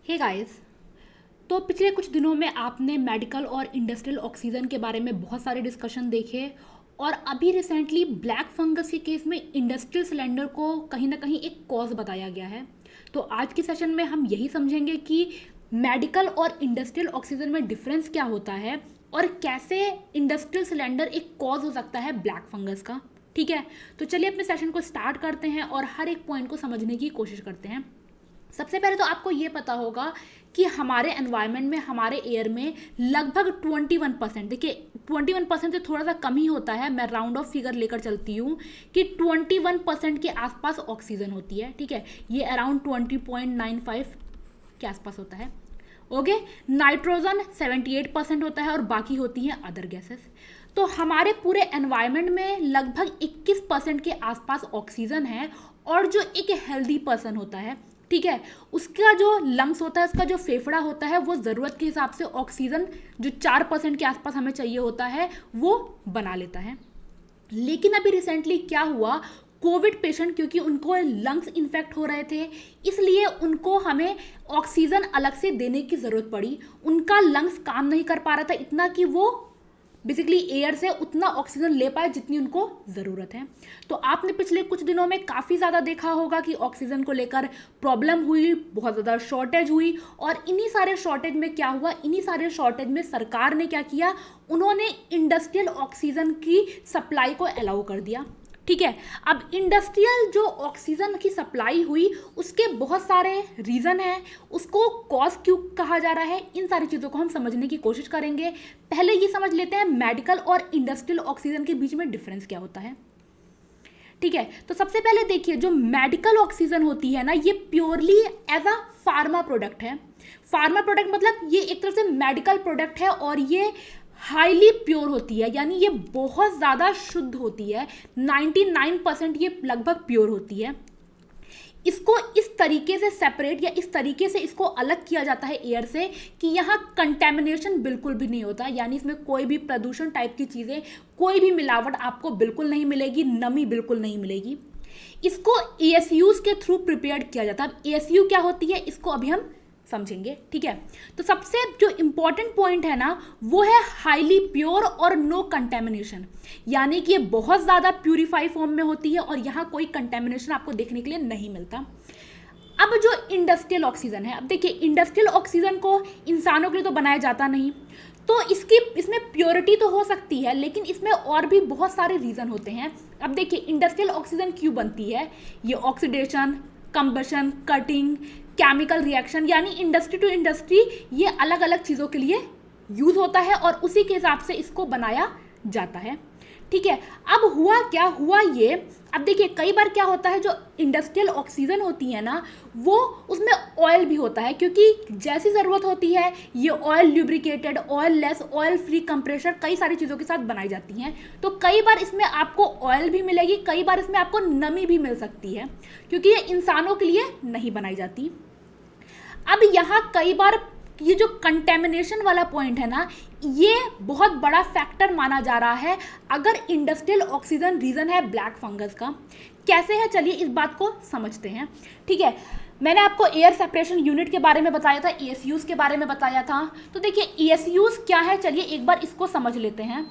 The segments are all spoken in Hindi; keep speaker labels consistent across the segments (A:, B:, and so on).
A: Hey guys. तो पिछले कुछ दिनों में आपने मेडिकल और इंडस्ट्रियल ऑक्सीजन के बारे में बहुत सारे डिस्कशन देखे और अभी रिसेंटली ब्लैक फंगस के केस में इंडस्ट्रियल सिलेंडर को कहीं ना कहीं एक कॉज बताया गया है। तो आज के सेशन में हम यही समझेंगे कि मेडिकल और इंडस्ट्रियल ऑक्सीजन में डिफरेंस क्या होता है और कैसे इंडस्ट्रियल सिलेंडर एक कॉज हो सकता है ब्लैक फंगस का। ठीक है, तो चलिए अपने सेशन को स्टार्ट करते हैं और हर एक पॉइंट को समझने की कोशिश करते हैं। सबसे पहले तो आपको ये पता होगा कि हमारे एनवायरनमेंट में, हमारे एयर में लगभग 21%, देखिए 21% से थोड़ा सा कम ही होता है, मैं राउंड ऑफ फिगर लेकर चलती हूँ कि 21% के आसपास ऑक्सीजन होती है। ठीक है, ये अराउंड 20.95 के आसपास होता है। ओके, नाइट्रोजन 78% होता है और बाकी होती हैं अदर गैसेस। तो हमारे पूरे एनवायरनमेंट में लगभग 21% के आसपास ऑक्सीजन है और जो एक हेल्दी पर्सन होता है, ठीक है, उसका जो लंग्स होता है, उसका जो फेफड़ा होता है, वो ज़रूरत के हिसाब से ऑक्सीजन जो 4% के आसपास हमें चाहिए होता है वो बना लेता है। लेकिन अभी रिसेंटली क्या हुआ, कोविड पेशेंट क्योंकि उनको लंग्स इन्फेक्ट हो रहे थे, इसलिए उनको हमें ऑक्सीजन अलग से देने की ज़रूरत पड़ी। उनका लंग्स काम नहीं कर पा रहा था इतना कि वो बेसिकली एयर से उतना ऑक्सीजन ले पाए जितनी उनको ज़रूरत है। तो आपने पिछले कुछ दिनों में काफ़ी ज़्यादा देखा होगा कि ऑक्सीजन को लेकर प्रॉब्लम हुई, बहुत ज़्यादा शॉर्टेज हुई। और इन्हीं सारे शॉर्टेज में क्या हुआ, इन्हीं सारे शॉर्टेज में सरकार ने क्या किया, उन्होंने इंडस्ट्रियल ऑक्सीजन की सप्लाई को अलाउ कर दिया। ठीक है, अब इंडस्ट्रियल जो ऑक्सीजन की सप्लाई हुई उसके बहुत सारे रीज़न हैं, उसको कॉज क्यों कहा जा रहा है, इन सारी चीज़ों को हम समझने की कोशिश करेंगे। पहले ये समझ लेते हैं मेडिकल और इंडस्ट्रियल ऑक्सीजन के बीच में डिफरेंस क्या होता है। ठीक है, तो सबसे पहले देखिए, जो मेडिकल ऑक्सीजन होती है ना, ये purely as a pharma product है। फार्मा प्रोडक्ट मतलब ये एक तरह से मेडिकल प्रोडक्ट है और ये हाईली प्योर होती है, यानी ये बहुत ज़्यादा शुद्ध होती है। 99% ये लगभग प्योर होती है। इसको इस तरीके से सेपरेट या इस तरीके से इसको अलग किया जाता है एयर से कि यहाँ कंटेमिनेशन बिल्कुल भी नहीं होता, यानी इसमें कोई भी प्रदूषण टाइप की चीज़ें, कोई भी मिलावट आपको बिल्कुल नहीं मिलेगी, नमी बिल्कुल नहीं मिलेगी। इसको एएसयूज के थ्रू प्रिपेयर्ड किया जाता है। अब एएसयू क्या होती है इसको अभी हम समझेंगे। ठीक है, तो सबसे जो इंपॉर्टेंट पॉइंट है ना, वो है हाईली प्योर और नो कंटेमिनेशन, यानी कि ये बहुत ज़्यादा प्यूरिफाई फॉर्म में होती है और यहाँ कोई कंटेमिनेशन आपको देखने के लिए नहीं मिलता। अब जो इंडस्ट्रियल ऑक्सीजन है, अब देखिए इंडस्ट्रियल ऑक्सीजन को इंसानों के लिए तो बनाया जाता नहीं, तो इसमें प्योरिटी तो हो सकती है, लेकिन इसमें और भी बहुत सारे रीज़न होते हैं। अब देखिए इंडस्ट्रियल ऑक्सीजन क्यों बनती है, ये oxidation, combustion, cutting, chemical reaction, यानी इंडस्ट्री टू इंडस्ट्री ये अलग अलग चीज़ों के लिए यूज़ होता है और उसी के हिसाब से इसको बनाया जाता है। ठीक है, अब हुआ क्या, हुआ ये, अब देखिए कई बार क्या होता है, जो इंडस्ट्रियल ऑक्सीजन होती है ना, वो उसमें ऑयल भी होता है, क्योंकि जैसी ज़रूरत होती है ये oil lubricated, oil less, oil free compressor, कई सारी चीज़ों के साथ बनाई जाती हैं। तो कई बार इसमें आपको ऑयल भी मिलेगी, कई बार इसमें आपको नमी भी मिल सकती है, क्योंकि ये इंसानों के लिए नहीं बनाई जाती। अब यहाँ कई बार ये जो कंटेमिनेशन वाला पॉइंट है ना, ये बहुत बड़ा फैक्टर माना जा रहा है अगर इंडस्ट्रियल ऑक्सीजन रीज़न है ब्लैक फंगस का। कैसे है, चलिए इस बात को समझते हैं। ठीक है, मैंने आपको एयर सेपरेशन यूनिट के बारे में बताया था, एएसयूज के बारे में बताया था। तो देखिए एएसयूज क्या है, चलिए एक बार इसको समझ लेते हैं।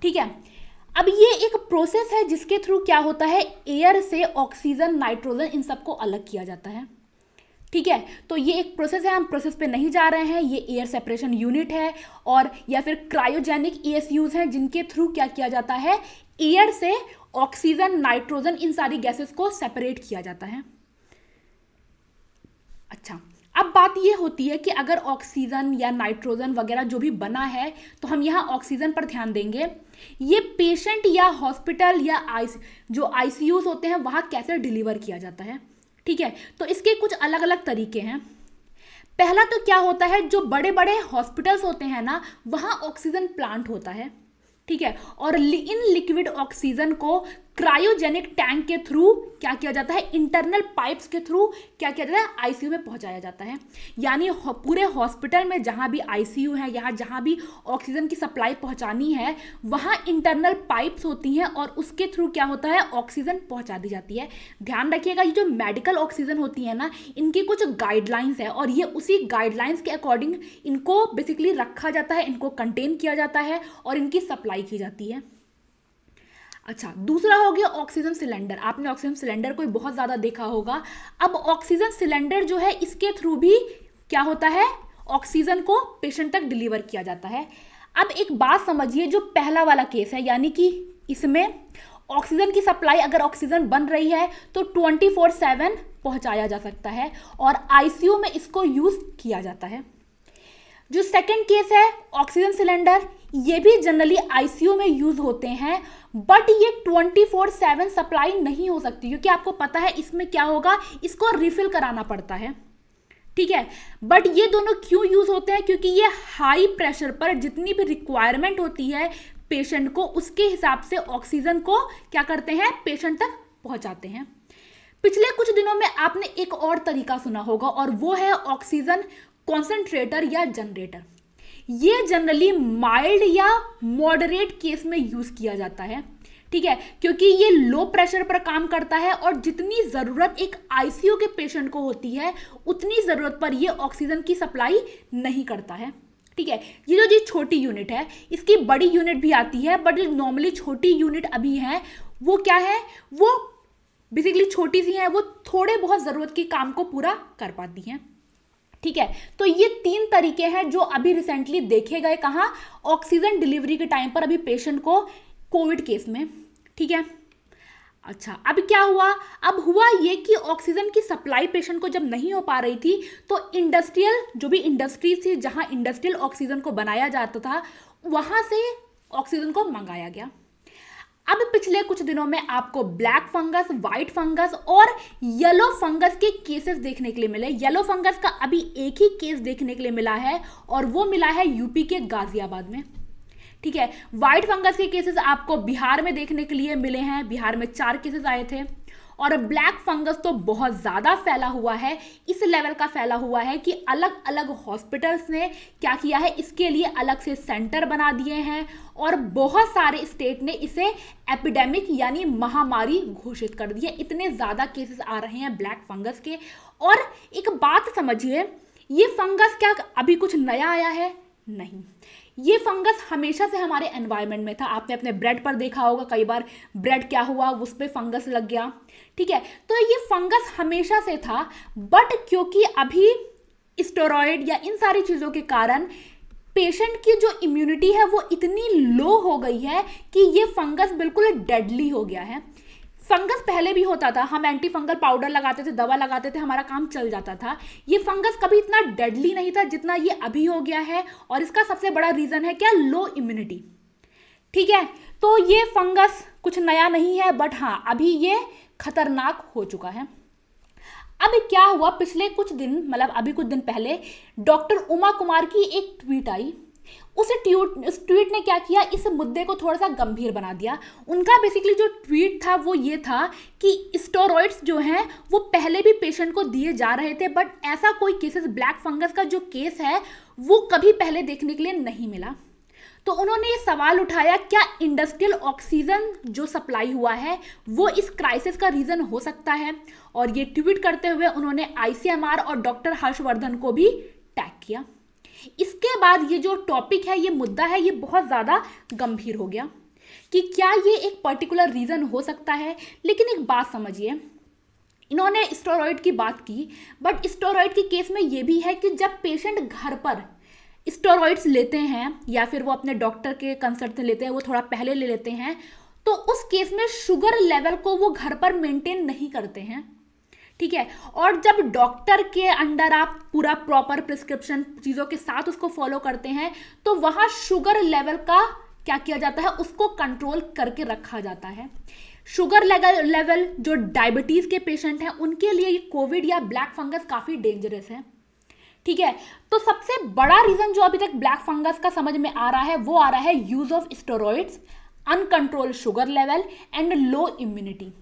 A: ठीक है, अब ये एक प्रोसेस है जिसके थ्रू क्या होता है, एयर से ऑक्सीजन, नाइट्रोजन, इन सबको अलग किया जाता है। ठीक है, तो ये एक प्रोसेस है, हम प्रोसेस पे नहीं जा रहे हैं, ये एयर सेपरेशन यूनिट है और या फिर क्रायोजेनिक एएसयूज हैं जिनके थ्रू क्या किया जाता है, एयर से ऑक्सीजन, नाइट्रोजन, इन सारी गैसेस को सेपरेट किया जाता है। अच्छा, अब बात ये होती है कि अगर ऑक्सीजन या नाइट्रोजन वगैरह जो भी बना है, तो हम यहाँ ऑक्सीजन पर ध्यान देंगे, ये पेशेंट या हॉस्पिटल या जो आईसीयूज होते हैं वहाँ कैसे डिलीवर किया जाता है। ठीक है, तो इसके कुछ अलग अलग तरीके हैं। पहला तो क्या होता है, जो बड़े बड़े हॉस्पिटल्स होते हैं ना, वहाँ ऑक्सीजन प्लांट होता है। ठीक है, और इन लिक्विड ऑक्सीजन को क्रायोजेनिक टैंक के थ्रू क्या किया जाता है, इंटरनल पाइप्स के थ्रू क्या किया जाता है, आईसीयू में पहुंचाया जाता है। यानी पूरे हॉस्पिटल में जहां भी आईसीयू है, यहाँ जहां भी ऑक्सीजन की सप्लाई पहुंचानी है, वहां इंटरनल पाइप्स होती हैं और उसके थ्रू क्या होता है, ऑक्सीजन पहुंचा दी जाती है। ध्यान रखिएगा, ये जो मेडिकल ऑक्सीजन होती है ना, इनकी कुछ गाइडलाइंस है और ये उसी गाइडलाइंस के अकॉर्डिंग इनको बेसिकली रखा जाता है, इनको कंटेन किया जाता है और इनकी सप्लाई की जाती है। अच्छा, दूसरा हो गया ऑक्सीजन सिलेंडर। आपने ऑक्सीजन सिलेंडर को बहुत ज़्यादा देखा होगा। अब ऑक्सीजन सिलेंडर जो है, इसके थ्रू भी क्या होता है, ऑक्सीजन को पेशेंट तक डिलीवर किया जाता है। अब एक बात समझिए, जो पहला वाला केस है, यानी कि इसमें ऑक्सीजन की सप्लाई, अगर ऑक्सीजन बन रही है तो 24/7 पहुंचाया जा सकता है और आईसीयू में इसको यूज किया जाता है। जो सेकंड केस है ऑक्सीजन सिलेंडर, ये भी जनरली आईसीयू में यूज होते हैं, बट ये 24/7 सप्लाई नहीं हो सकती, क्योंकि आपको पता है इसमें क्या होगा, इसको रिफिल कराना पड़ता है। ठीक है, बट ये दोनों क्यों यूज होते हैं, क्योंकि ये हाई प्रेशर पर जितनी भी रिक्वायरमेंट होती है पेशेंट को, उसके हिसाब से ऑक्सीजन को क्या करते हैं, पेशेंट तक पहुंचाते हैं। पिछले कुछ दिनों में आपने एक और तरीका सुना होगा और वो है ऑक्सीजन कॉन्सेंट्रेटर या जनरेटर। ये जनरली माइल्ड या मॉडरेट केस में यूज किया जाता है। ठीक है, क्योंकि ये लो प्रेशर पर काम करता है और जितनी जरूरत एक आईसीयू के पेशेंट को होती है, उतनी जरूरत पर ये ऑक्सीजन की सप्लाई नहीं करता है। ठीक है, ये जो छोटी यूनिट है, इसकी बड़ी यूनिट भी आती है, बट जो नॉर्मली छोटी यूनिट अभी है वो क्या है, वो बेसिकली छोटी सी है, वो थोड़े बहुत जरूरत के काम को पूरा कर पाती हैं। ठीक है, तो ये 3 तरीके हैं जो अभी रिसेंटली देखे गए, कहाँ, ऑक्सीजन डिलीवरी के टाइम पर अभी पेशेंट को कोविड केस में। ठीक है, अच्छा, अब क्या हुआ, अब हुआ ये कि ऑक्सीजन की सप्लाई पेशेंट को जब नहीं हो पा रही थी, तो इंडस्ट्रियल, जो भी इंडस्ट्री थी जहां इंडस्ट्रियल ऑक्सीजन को बनाया जाता था, वहां से ऑक्सीजन को मंगाया गया। अब पिछले कुछ दिनों में आपको ब्लैक फंगस, व्हाइट फंगस और येलो फंगस के केसेस देखने के लिए मिले। येलो फंगस का अभी एक ही केस देखने के लिए मिला है और वो मिला है यूपी के गाजियाबाद में। ठीक है, व्हाइट फंगस के केसेस आपको बिहार में देखने के लिए मिले हैं, बिहार में 4 केसेस आए थे। और ब्लैक फंगस तो बहुत ज़्यादा फैला हुआ है, इस लेवल का फैला हुआ है कि अलग अलग हॉस्पिटल्स ने क्या किया है, इसके लिए अलग से सेंटर बना दिए हैं और बहुत सारे स्टेट ने इसे एपिडेमिक यानी महामारी घोषित कर दी है। इतने ज़्यादा केसेस आ रहे हैं ब्लैक फंगस के। और एक बात समझिए, ये फंगस क्या अभी कुछ नया आया है? नहीं, ये फंगस हमेशा से हमारे एनवायरनमेंट में था। आपने अपने ब्रेड पर देखा होगा, कई बार ब्रेड क्या हुआ, उस पर फंगस लग गया। ठीक है, तो ये फंगस हमेशा से था, बट क्योंकि अभी स्टेरॉइड या इन सारी चीज़ों के कारण पेशेंट की जो इम्यूनिटी है वो इतनी लो हो गई है कि ये फंगस बिल्कुल डेडली हो गया है। फंगस पहले भी होता था, हम एंटी फंगल पाउडर लगाते थे, दवा लगाते थे, हमारा काम चल जाता था। ये फंगस कभी इतना डेडली नहीं था जितना ये अभी हो गया है और इसका सबसे बड़ा रीजन है क्या, लो इम्यूनिटी। ठीक है, तो ये फंगस कुछ नया नहीं है, बट हाँ अभी ये खतरनाक हो चुका है। अब क्या हुआ, पिछले कुछ दिन, मतलब अभी कुछ दिन पहले डॉक्टर उमा कुमार की एक ट्वीट आई। उस ट्वीट ने क्या किया, इस मुद्दे को थोड़ा सा गंभीर बना दिया। उनका बेसिकली जो ट्वीट था वो ये था कि स्टेरॉइड्स जो हैं वो पहले भी पेशेंट को दिए जा रहे थे, बट ऐसा कोई केसेस, ब्लैक फंगस का जो केस है वो कभी पहले देखने के लिए नहीं मिला। तो उन्होंने ये सवाल उठाया, क्या इंडस्ट्रियल ऑक्सीजन जो सप्लाई हुआ है वो इस क्राइसिस का रीजन हो सकता है? और ये ट्वीट करते हुए उन्होंने आईसीएमआर और डॉक्टर हर्षवर्धन को भी टैग किया। इसके बाद ये जो टॉपिक है, ये मुद्दा है, ये बहुत ज़्यादा गंभीर हो गया कि क्या ये एक पर्टिकुलर रीज़न हो सकता है। लेकिन एक बात समझिए, इन्होंने स्टेरॉइड की बात की, बट स्टेरॉइड के केस में ये भी है कि जब पेशेंट घर पर स्टेरॉइड्स लेते हैं या फिर वो अपने डॉक्टर के कंसल्ट से लेते हैं, वो थोड़ा पहले ले लेते हैं, तो उस केस में शुगर लेवल को वो घर पर मेंटेन नहीं करते हैं। ठीक है, और जब डॉक्टर के अंडर आप पूरा प्रॉपर प्रिस्क्रिप्शन चीज़ों के साथ उसको फॉलो करते हैं, तो वहाँ शुगर लेवल का क्या किया जाता है, उसको कंट्रोल करके रखा जाता है। शुगर लेवल जो डायबिटीज़ के पेशेंट हैं उनके लिए ये कोविड या ब्लैक फंगस काफ़ी डेंजरस है। ठीक है, तो सबसे बड़ा रीज़न जो अभी तक ब्लैक फंगस का समझ में आ रहा है वो आ रहा है use of steroids. Uncontrol sugar level and low immunity.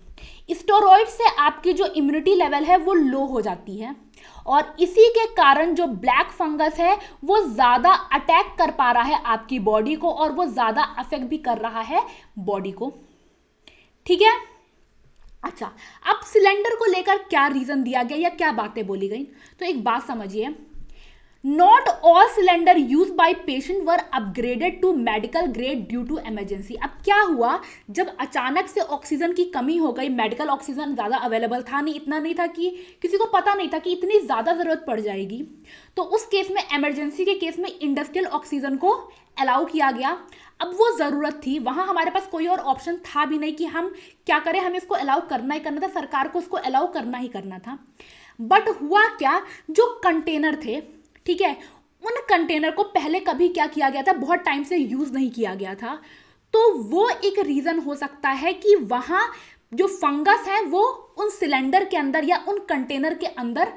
A: Steroid से आपकी जो इम्यूनिटी लेवल है वो लो हो जाती है और इसी के कारण जो ब्लैक फंगस है वो ज़्यादा अटैक कर पा रहा है आपकी बॉडी को और वो ज़्यादा अफेक्ट भी कर रहा है बॉडी को। ठीक है। अच्छा, अब सिलेंडर को लेकर क्या रीजन दिया गया या क्या बातें बोली गई, तो एक बात समझिए, not all cylinder use by patient were upgraded to medical grade due to emergency. अब क्या हुआ, जब अचानक से ऑक्सीजन की कमी हो गई, मेडिकल ऑक्सीजन ज़्यादा अवेलेबल था नहीं, इतना नहीं था कि किसी को पता नहीं था कि इतनी ज़्यादा ज़रूरत पड़ जाएगी, तो उस केस में इमरजेंसी के केस में इंडस्ट्रियल ऑक्सीजन को अलाउ किया गया। अब वो ज़रूरत थी, वहाँ हमारे पास कोई और ऑप्शन था भी नहीं कि हम क्या करें, हमें इसको अलाउ करना ही करना था, सरकार को उसको अलाउ करना ही करना था। बट हुआ क्या, जो कंटेनर थे, ठीक है, उन कंटेनर को पहले कभी क्या किया गया था, बहुत टाइम से यूज़ नहीं किया गया था, तो वो एक रीज़न हो सकता है कि वहाँ जो फंगस है वो उन सिलेंडर के अंदर या उन कंटेनर के अंदर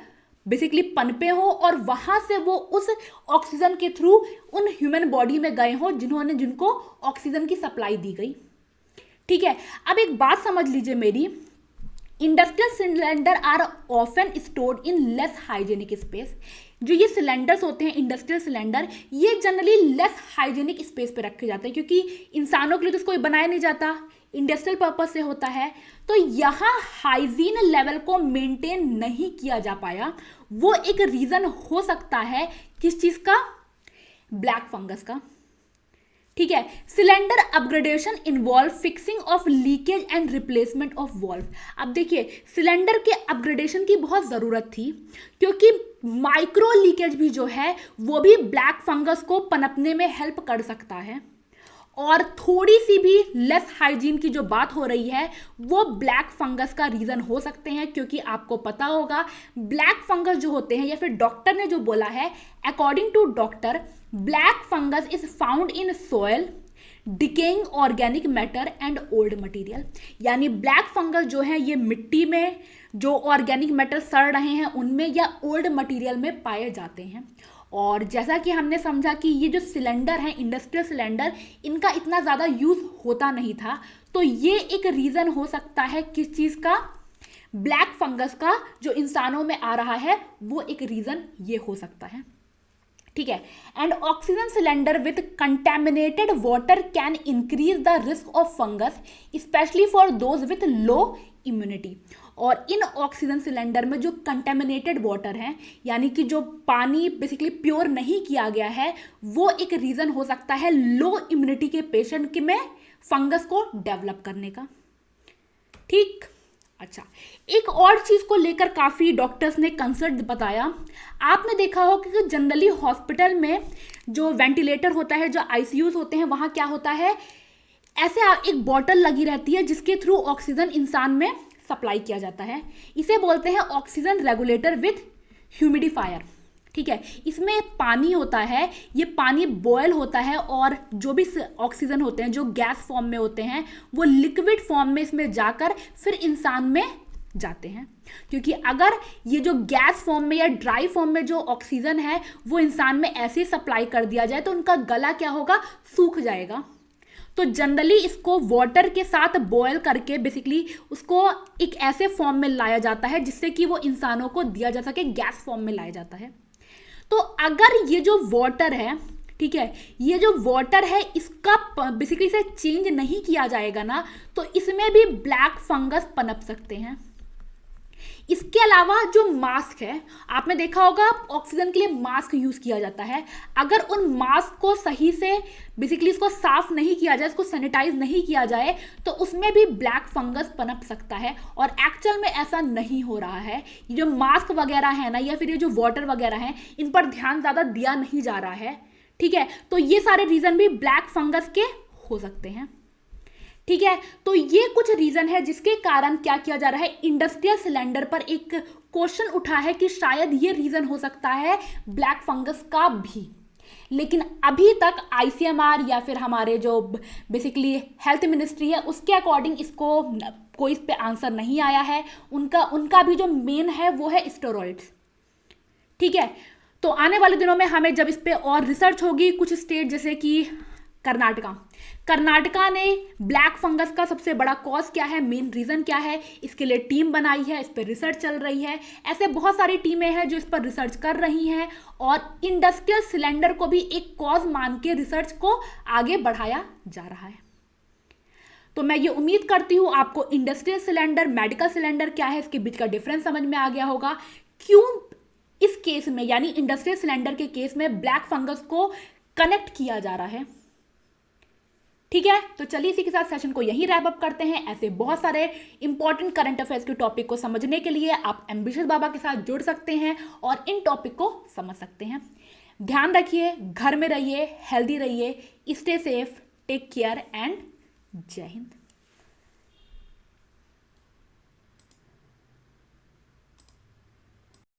A: बेसिकली पनपे हो और वहाँ से वो उस ऑक्सीजन के थ्रू उन ह्यूमन बॉडी में गए हो जिनको ऑक्सीजन की सप्लाई दी गई। ठीक है। अब एक बात समझ लीजिए मेरी, industrial cylinder are often stored in less hygienic space. जो ये सिलेंडर्स होते हैं इंडस्ट्रियल सिलेंडर, ये जनरली लेस हाइजेनिक स्पेस पे रखे जाते हैं क्योंकि इंसानों के लिए तो इसको बनाया नहीं जाता, इंडस्ट्रियल पर्पस से होता है, तो यहाँ हाइजीन लेवल को मेंटेन नहीं किया जा पाया। वो एक रीज़न हो सकता है किस चीज़ का, ब्लैक फंगस का। ठीक है। Cylinder upgradation involve fixing of leakage and replacement of valve. अब देखिए, सिलेंडर के अपग्रेडेशन की बहुत ज़रूरत थी क्योंकि माइक्रो लीकेज भी जो है वो भी ब्लैक फंगस को पनपने में हेल्प कर सकता है, और थोड़ी सी भी लेस हाइजीन की जो बात हो रही है वो ब्लैक फंगस का रीज़न हो सकते हैं, क्योंकि आपको पता होगा ब्लैक फंगस जो होते हैं, या फिर डॉक्टर ने जो बोला है, according to doctor, black fungus is found in soil, decaying organic matter and old material. यानी ब्लैक फंगस जो है ये मिट्टी में जो ऑर्गेनिक मैटर सड़ रहे हैं उनमें या ओल्ड मटेरियल में पाए जाते हैं। और जैसा कि हमने समझा कि ये जो सिलेंडर हैं इंडस्ट्रियल सिलेंडर, इनका इतना ज़्यादा यूज़ होता नहीं था, तो ये एक रीज़न हो सकता है किस चीज़ का, ब्लैक फंगस का जो इंसानों में आ रहा है, वो एक रीज़न ये हो सकता है। ठीक है। And oxygen cylinder with contaminated water can increase the risk of fungus specially for those with low immunity. और इन ऑक्सीजन सिलेंडर में जो कंटेमिनेटेड वाटर हैं, यानी कि जो पानी बेसिकली प्योर नहीं किया गया है, वो एक रीज़न हो सकता है लो इम्यूनिटी के पेशेंट के में फंगस को डेवलप करने का। ठीक। अच्छा, एक और चीज़ को लेकर काफ़ी डॉक्टर्स ने कंसर्न बताया। आपने देखा हो कि जनरली हॉस्पिटल में जो वेंटिलेटर होता है, जो आईसीयूज होते हैं, वहाँ क्या होता है, ऐसे एक बॉटल लगी रहती है जिसके थ्रू ऑक्सीजन इंसान में सप्लाई किया जाता है। इसे बोलते हैं ऑक्सीजन रेगुलेटर विथ ह्यूमिडिफायर। ठीक है। इसमें पानी होता है, ये पानी बॉयल होता है और जो भी ऑक्सीजन होते हैं जो गैस फॉर्म में होते हैं वो लिक्विड फॉर्म में इसमें जाकर फिर इंसान में जाते हैं, क्योंकि अगर ये जो गैस फॉर्म में या ड्राई फॉर्म में जो ऑक्सीजन है वो इंसान में ऐसे सप्लाई कर दिया जाए तो उनका गला क्या होगा, सूख जाएगा। तो जनरली इसको वाटर के साथ बॉयल करके बेसिकली उसको एक ऐसे फॉर्म में लाया जाता है जिससे कि वो इंसानों को दिया जा सके, गैस फॉर्म में लाया जाता है। तो अगर ये जो वाटर है, ठीक है, ये जो वाटर है इसका बेसिकली से चेंज नहीं किया जाएगा ना, तो इसमें भी ब्लैक फंगस पनप सकते हैं। इसके अलावा जो मास्क है, आपने देखा होगा ऑक्सीजन के लिए मास्क यूज़ किया जाता है, अगर उन मास्क को सही से बेसिकली इसको साफ नहीं किया जाए, इसको सैनिटाइज नहीं किया जाए, तो उसमें भी ब्लैक फंगस पनप सकता है। और एक्चुअल में ऐसा नहीं हो रहा है। ये जो मास्क वगैरह है ना, या फिर ये जो वाटर वगैरह है, इन पर ध्यान ज़्यादा दिया नहीं जा रहा है। ठीक है। तो ये सारे रीज़न भी ब्लैक फंगस के हो सकते हैं। ठीक है। तो ये कुछ रीजन है जिसके कारण क्या किया जा रहा है, इंडस्ट्रियल सिलेंडर पर एक क्वेश्चन उठा है कि शायद ये रीजन हो सकता है ब्लैक फंगस का भी। लेकिन अभी तक आईसीएमआर या फिर हमारे जो बेसिकली हेल्थ मिनिस्ट्री है उसके अकॉर्डिंग इसको कोई इस पे आंसर नहीं आया है। उनका भी जो मेन है वो है स्टेरॉइड्स। ठीक है। तो आने वाले दिनों में हमें जब इस पे और रिसर्च होगी, कुछ स्टेट जैसे कि कर्नाटका। कर्नाटका ने ब्लैक फंगस का सबसे बड़ा कॉज क्या है, मेन रीजन क्या है, इसके लिए टीम बनाई है, इस पर रिसर्च चल रही है। ऐसे बहुत सारी टीमें हैं जो इस पर रिसर्च कर रही हैं और इंडस्ट्रियल सिलेंडर को भी एक कॉज मान के रिसर्च को आगे बढ़ाया जा रहा है। तो मैं ये उम्मीद करती हूं आपको इंडस्ट्रियल सिलेंडर, मेडिकल सिलेंडर क्या है, इसके बीच का डिफरेंस समझ में आ गया होगा। क्यों इस केस में यानी इंडस्ट्रियल सिलेंडर के केस में ब्लैक फंगस को कनेक्ट किया जा रहा है। ठीक है, तो चलिए इसी के साथ सेशन को यहीं रैप अप करते हैं। ऐसे बहुत सारे इंपॉर्टेंट करंट अफेयर्स के टॉपिक को समझने के लिए आप एम्बिशियस बाबा के साथ जुड़ सकते हैं और इन टॉपिक को समझ सकते हैं। ध्यान रखिए, घर में रहिए, हेल्दी रहिए, stay safe, take care and Jai Hind.